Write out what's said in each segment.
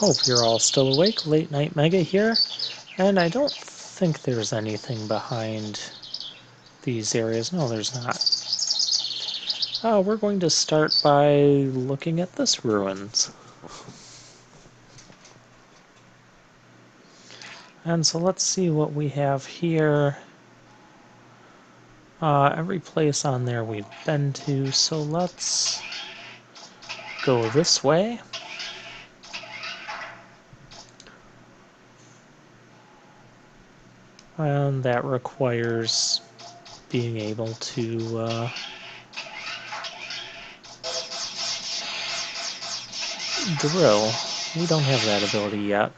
Hope you're all still awake. Late Night Mega here, and I don't think there's anything behind these areas. No, there's not. We're going to start by looking at this ruins. And so let's see what we have here. Every place on there we've been to, so let's go this way. And that requires being able to drill. We don't have that ability yet.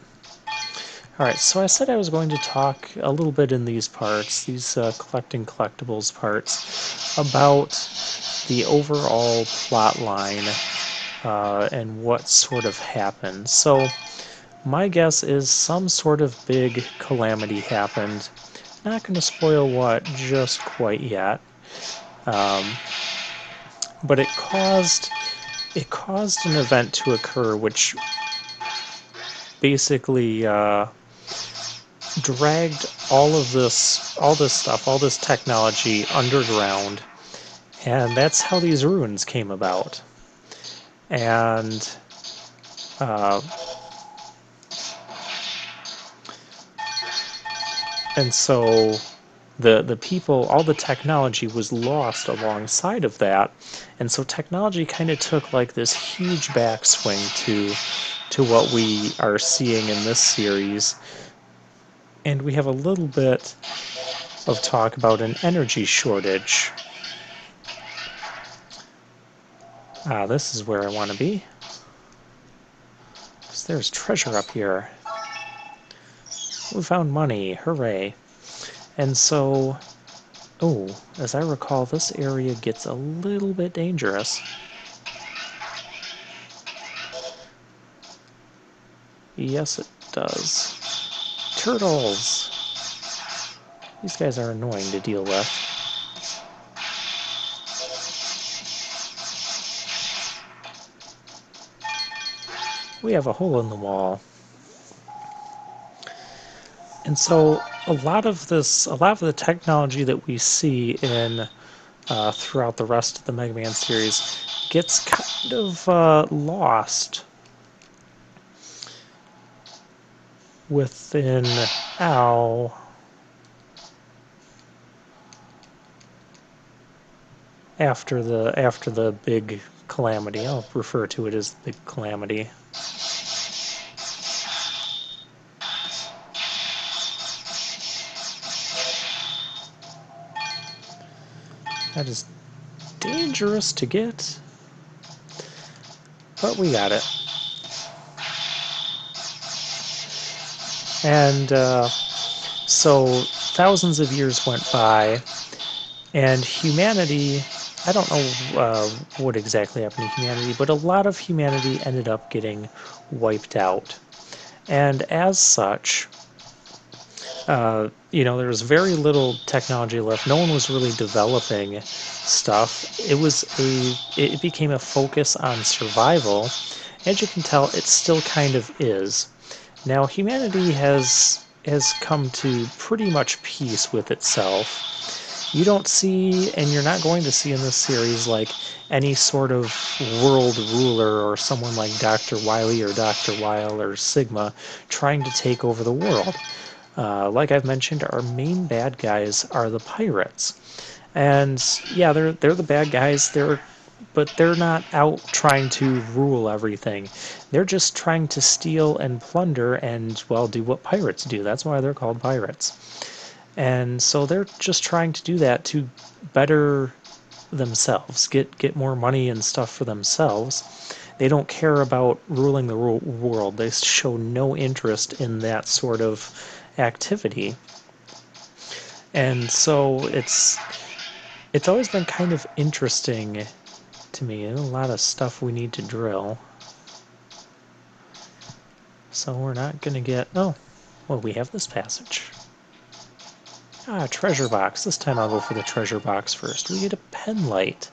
Alright, so I said I was going to talk a little bit in these parts, these collecting collectibles parts, about the overall plot line and what sort of happened. So my guess is some sort of big calamity happened. Not going to spoil what just quite yet. But it caused an event to occur which basically dragged all this technology underground, and that's how these ruins came about. And so the people, all the technology was lost alongside of that, and so technology kind of took like this huge backswing to what we are seeing in this series. And we have a little bit of talk about an energy shortage. This is where I want to be. Because there's treasure up here. We found money, hooray. And so, as I recall, this area gets a little bit dangerous. Yes, it does. Turtles! These guys are annoying to deal with. We have a hole in the wall. And so a lot of the technology that we see in throughout the rest of the Mega Man series gets kind of lost within after the big calamity. I'll refer to it as the big calamity. That is dangerous to get, but we got it. And so thousands of years went by, and humanity, I don't know what exactly happened to humanity, but a lot of humanity ended up getting wiped out. And as such, there was very little technology left. No one was really developing stuff. It became a focus on survival. As you can tell, it still kind of is. Now, humanity has come to pretty much peace with itself. You don't see, and you're not going to see in this series, like any sort of world ruler or someone like Dr. Wily or Dr. Wile or Sigma trying to take over the world. Like I've mentioned, our main bad guys are the pirates. And yeah, they're the bad guys, but they're not out trying to rule everything. They're just trying to steal and plunder and, well, do what pirates do. That's why they're called pirates. And so they're just trying to do that to better themselves, get more money and stuff for themselves. They don't care about ruling the world. They show no interest in that sort of activity. And so it's always been kind of interesting to me. A lot of stuff we need to drill. So we're not going to get... Oh, well, we have this passage. Treasure box. This time I'll go for the treasure box first. We get a pen light.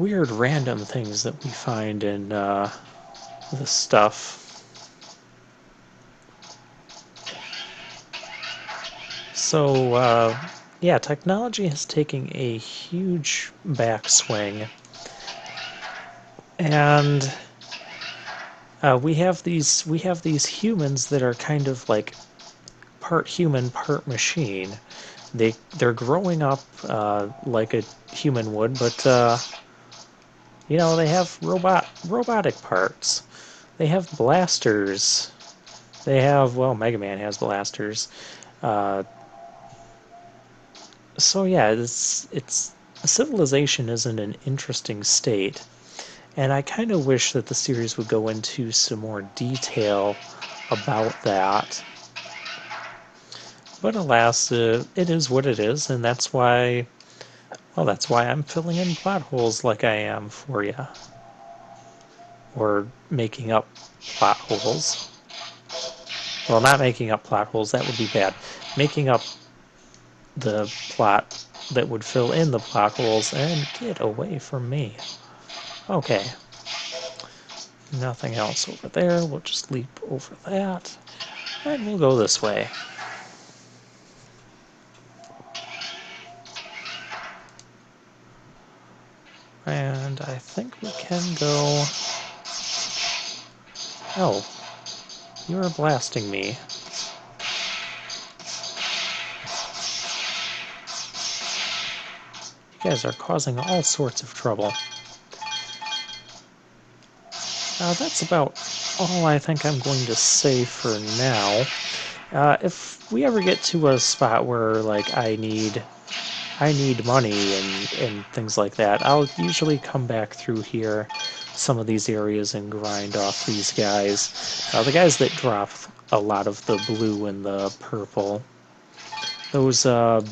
weird random things that we find in this stuff. So, yeah, technology is taking a huge backswing, and we have these humans that are kind of like part human, part machine. They're growing up like a human would, but you know, they have robotic parts. They have blasters. They have, well, Mega Man has blasters. Uh, so yeah, it's civilization is in an interesting state, and I kind of wish that the series would go into some more detail about that. But alas, it is what it is, and that's why, well, that's why I'm filling in plot holes like I am for you. Or making up plot holes. Well, not making up plot holes, that would be bad. Making up the plot that would fill in the plot holes, and get away from me. Okay. Nothing else over there. We'll just leap over that. And we'll go this way. And I think we can go... Oh. You are blasting me. You guys are causing all sorts of trouble. That's about all I think I'm going to say for now. If we ever get to a spot where, like, I need money and things like that, I'll usually come back through here, some of these areas, and grind off these guys. The guys that drop a lot of the blue and the purple. Those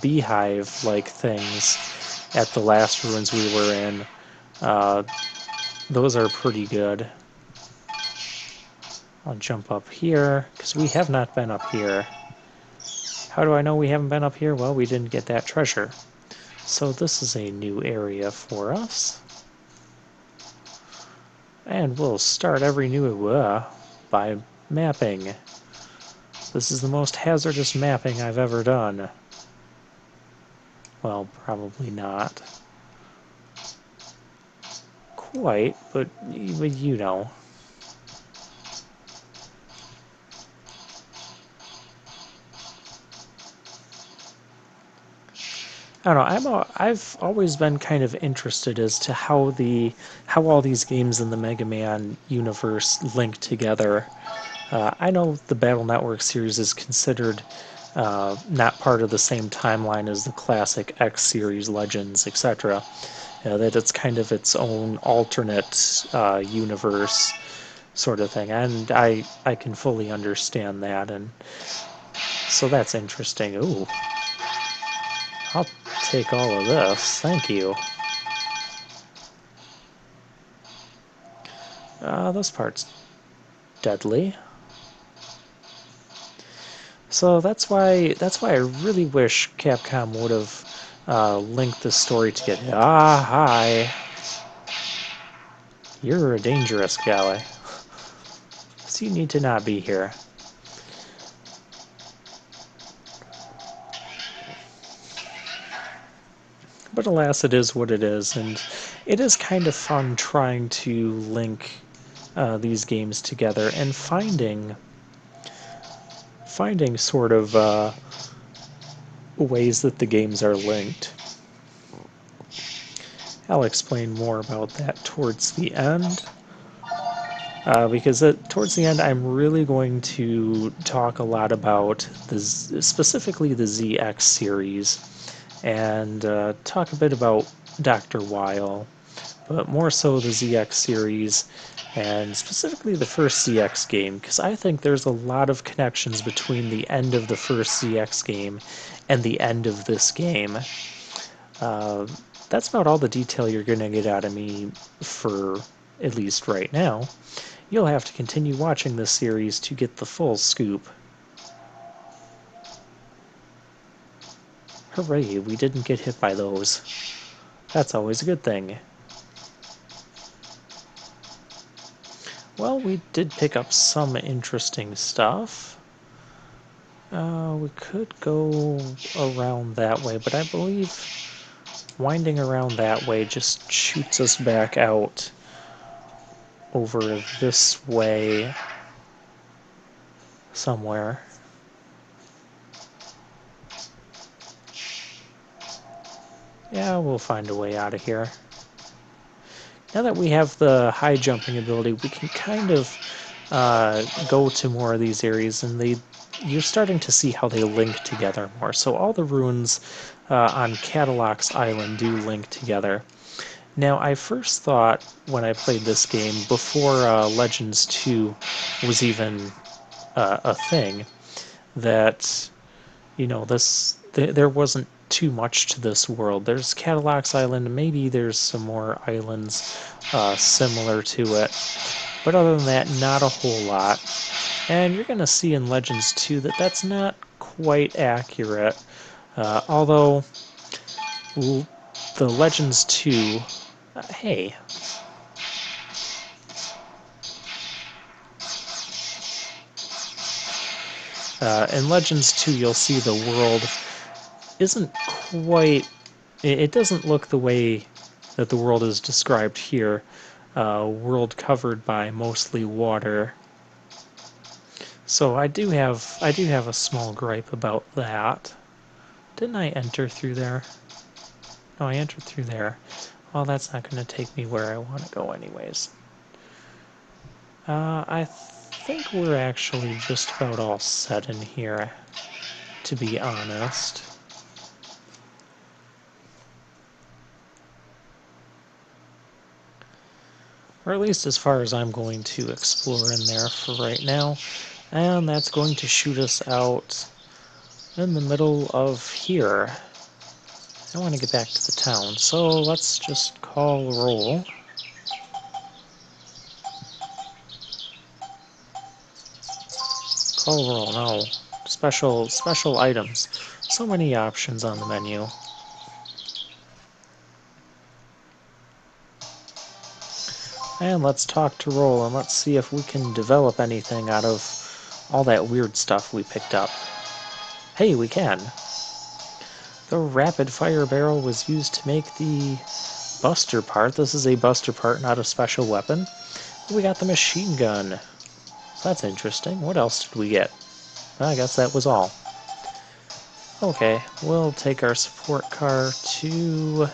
beehive-like things at the last ruins we were in, those are pretty good. I'll jump up here, because we have not been up here. How do I know we haven't been up here? Well, we didn't get that treasure. So this is a new area for us. And we'll start every new by mapping. This is the most hazardous mapping I've ever done. Well, probably not. Quite, but you know. I don't know. I've always been kind of interested as to how all these games in the Mega Man universe link together. I know the Battle Network series is considered not part of the same timeline as the classic X series, Legends, etc. That it's kind of its own alternate universe sort of thing, and I can fully understand that, and so that's interesting. Ooh. I'll take all of this, thank you. This part's deadly. So that's why I really wish Capcom would have linked the story together. Ah, hi. You're a dangerous guy. So you need to not be here. But alas, it is what it is, and it is kind of fun trying to link these games together and finding sort of ways that the games are linked. I'll explain more about that towards the end, because towards the end I'm really going to talk a lot about specifically the ZX series, and talk a bit about Dr. Weil, but more so the ZX series, and specifically the first ZX game, because I think there's a lot of connections between the end of the first ZX game and the end of this game. That's about all the detail you're going to get out of me for at least right now. You'll have to continue watching this series to get the full scoop. Hooray, we didn't get hit by those. That's always a good thing. Well, we did pick up some interesting stuff. We could go around that way, but I believe winding around that way just shoots us back out over this way somewhere. Yeah, we'll find a way out of here. Now that we have the high jumping ability, we can kind of go to more of these areas, and you're starting to see how they link together more. So all the ruins on Cadillac's Island do link together. Now, I first thought when I played this game, before Legends 2 was even a thing, that, you know, there wasn't too much to this world. There's Cadillac's Island, maybe there's some more islands similar to it, but other than that, not a whole lot. And you're going to see in Legends 2 that that's not quite accurate, although the Legends 2, hey, in Legends 2 you'll see the world isn't quite, it doesn't look the way that the world is described here, world covered by mostly water. So I do have a small gripe about that. Didn't I enter through there? No, I entered through there. Well, that's not going to take me where I want to go anyways. I think we're actually just about all set in here, to be honest. Or at least as far as I'm going to explore in there for right now. And that's going to shoot us out in the middle of here. I want to get back to the town, so let's just call roll. Call roll, no. Special items. So many options on the menu. And let's talk to roll and let's see if we can develop anything out of all that weird stuff we picked up. Hey, we can. The rapid fire barrel was used to make the buster part. This is a buster part, not a special weapon. We got the machine gun. That's interesting. What else did we get? I guess that was all. Okay, we'll take our support car to...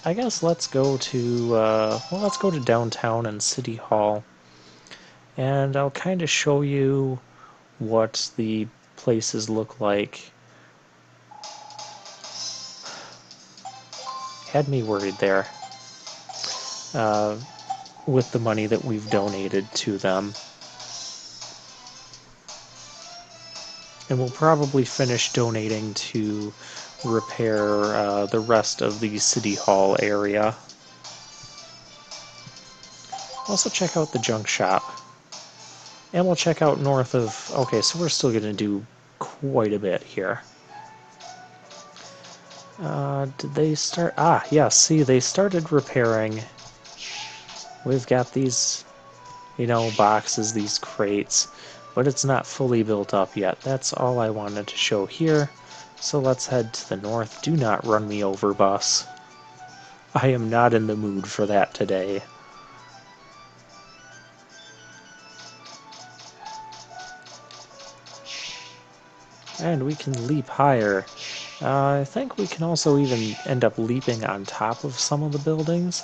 I guess let's go to, well, let's go to downtown and City Hall. And I'll kind of show you what the places look like. Had me worried there. With the money that we've donated to them. And we'll probably finish donating to repair the rest of the City Hall area. Also check out the junk shop. And we'll check out north of... Okay, so we're still going to do quite a bit here. Did they start... Ah, yeah, see, they started repairing. We've got these, you know, boxes, these crates, but it's not fully built up yet. That's all I wanted to show here. So let's head to the north. Do not run me over, bus. I am not in the mood for that today. And we can leap higher. I think we can also even end up leaping on top of some of the buildings.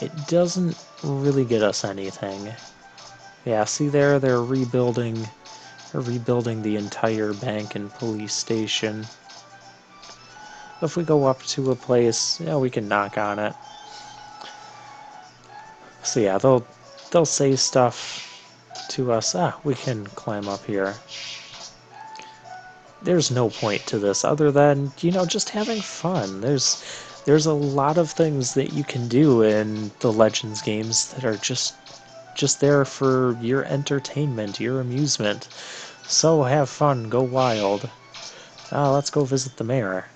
It doesn't really get us anything. Yeah, see there, they're rebuilding the entire bank and police station. If we go up to a place, yeah, we can knock on it. So yeah, they'll say stuff to us. Ah, we can climb up here. There's no point to this other than, you know, just having fun. There's a lot of things that you can do in the Legends games that are just there for your entertainment, your amusement. So have fun, go wild. Let's go visit the mayor.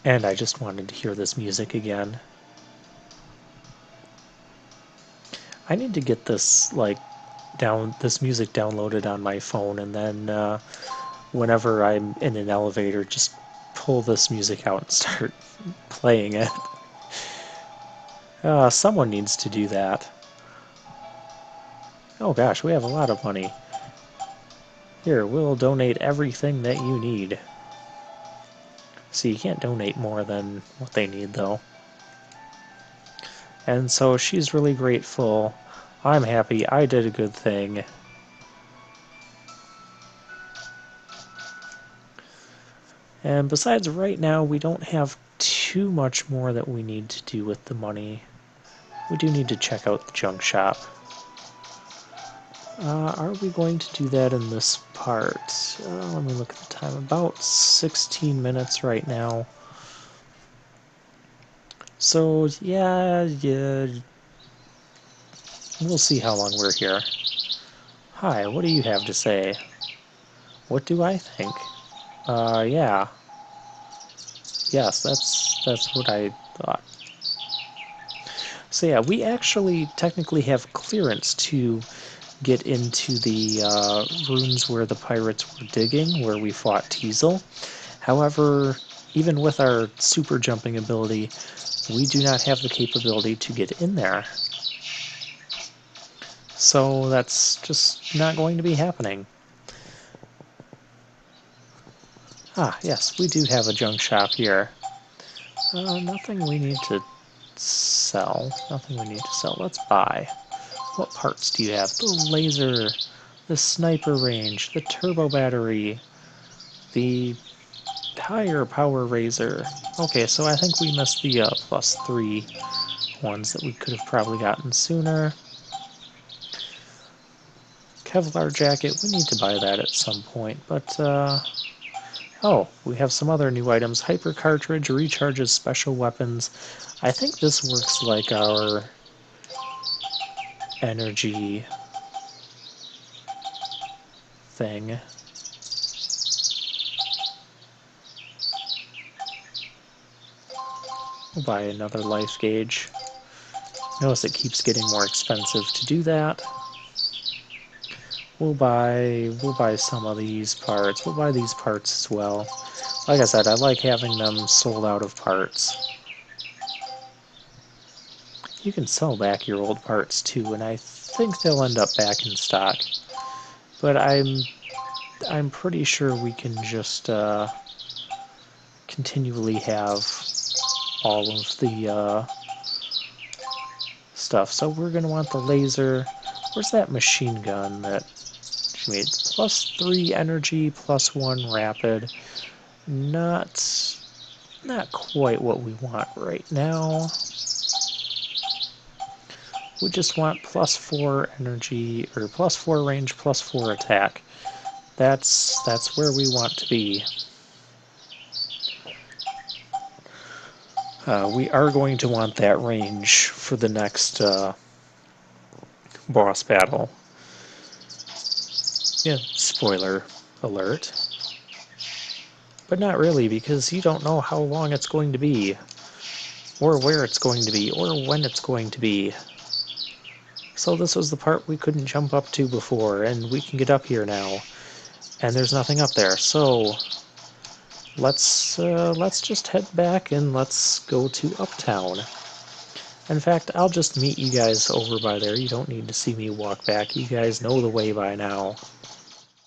And I just wanted to hear this music again. I need to get this this music downloaded on my phone, and then whenever I'm in an elevator, just pull this music out and start playing it. Someone needs to do that. Oh gosh, we have a lot of money. Here, we'll donate everything that you need. See, you can't donate more than what they need, though. And so she's really grateful. I'm happy I did a good thing. And besides, right now, we don't have too much more that we need to do with the money. We do need to check out the junk shop. Are we going to do that in this part? Let me look at the time. About 16 minutes right now. So, yeah, we'll see how long we're here. Hi, what do you have to say? What do I think? Yeah. Yes, that's what I thought. So yeah, we actually technically have clearance to get into the rooms where the pirates were digging, where we fought Teasel. However, even with our super jumping ability, we do not have the capability to get in there. So that's just not going to be happening. Ah, yes, we do have a junk shop here. Nothing we need to sell. Nothing we need to sell. Let's buy. What parts do you have? The laser, the sniper range, the turbo battery, the higher power razor. Okay, so I think we missed the +3 ones that we could have probably gotten sooner. Kevlar jacket, we need to buy that at some point, but oh, we have some other new items. Hyper cartridge recharges special weapons. I think this works like our energy thing. We'll buy another life gauge. Notice it keeps getting more expensive to do that. We'll buy some of these parts. We'll buy these parts as well. Like I said, I like having them sold out of parts. You can sell back your old parts too, and I think they'll end up back in stock. But I'm pretty sure we can just continually have all of the stuff. So we're gonna want the laser. Where's that machine gun that she made? +3 energy, +1 rapid. Not quite what we want right now. We just want +4 energy, or +4 range, +4 attack. That's where we want to be. We are going to want that range for the next boss battle. Yeah, spoiler alert. But not really, because you don't know how long it's going to be, or where it's going to be, or when it's going to be. So this was the part we couldn't jump up to before, and we can get up here now. And there's nothing up there, so let's just head back and let's go to Uptown. In fact, I'll just meet you guys over by there. You don't need to see me walk back. You guys know the way by now.